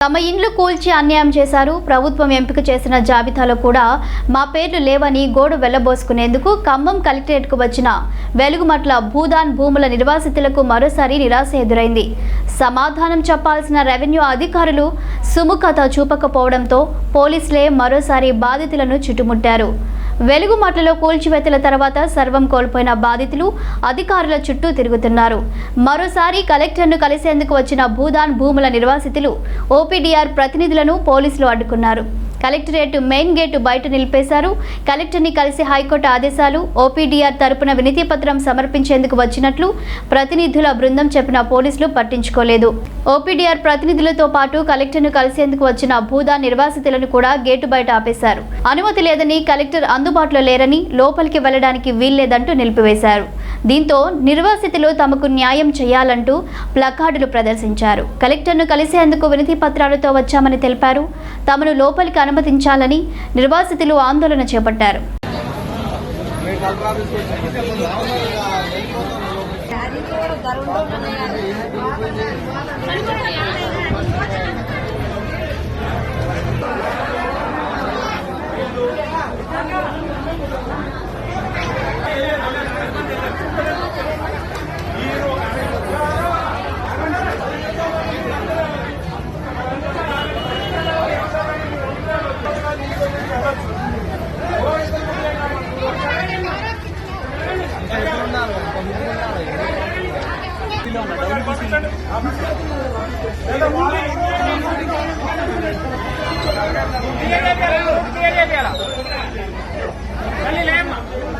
తమ ఇండ్లు కూల్చి అన్యాయం చేశారు. ప్రభుత్వం ఎంపిక చేసిన జాబితాలో కూడా మా పేర్లు లేవని గోడు వెళ్లబోసుకునేందుకు ఖమ్మం కలెక్టరేట్కు వచ్చిన వెలుగుమట్ల భూదాన్ భూముల నిర్వాసితులకు మరోసారి నిరాశ ఎదురైంది. సమాధానం చెప్పాల్సిన రెవెన్యూ అధికారులు సుముఖత చూపకపోవడంతో పోలీసులే మరోసారి బాధితులను చుట్టుముట్టారు. వెలుగుమట్లలో కూల్చివేతల తర్వాత సర్వం కోల్పోయిన బాధితులు అధికారుల చుట్టూ తిరుగుతున్నారు. మరోసారి కలెక్టర్ను కలిసేందుకు వచ్చిన భూదాన్ భూముల నిర్వాసితులు ఓపీడీఆర్ ప్రతినిధులను పోలీసులు అడ్డుకున్నారు. కలెక్టరేట్ మెయిన్ గేటు బయట నిలిపేశారు. కలెక్టర్ని కలిసి హైకోర్టు ఆదేశాలు. ఓపీడీఆర్ తరపున వినతి పత్రం సమర్పించేందుకు వచ్చినట్లు ప్రతినిధుల బృందం చెప్పిన పోలీసులు పట్టించుకోలేదు. ఓపీడీఆర్ ప్రతినిధులతో పాటు కలెక్టర్ను కలిసేందుకు వచ్చిన భూదాన్ నిర్వాసితులను కూడా గేటు బయట ఆపేశారు. అనుమతి లేదని, కలెక్టర్ అందుబాటులో లేరని, లోపలికి వెళ్లడానికి వీల్లేదంటూ నిలిపివేశారు. దీంతో నిర్వాసితులు తమకు న్యాయం చేయాలంటూ ప్లకార్డులు ప్రదర్శించారు. కలెక్టర్ను కలిసేందుకు వినతి పత్రాలతో వచ్చామని తెలిపారు. తమను లోపలికి అనుమతించాలని నిర్వాసితులు ఆందోళన చేపట్టారు. Dale,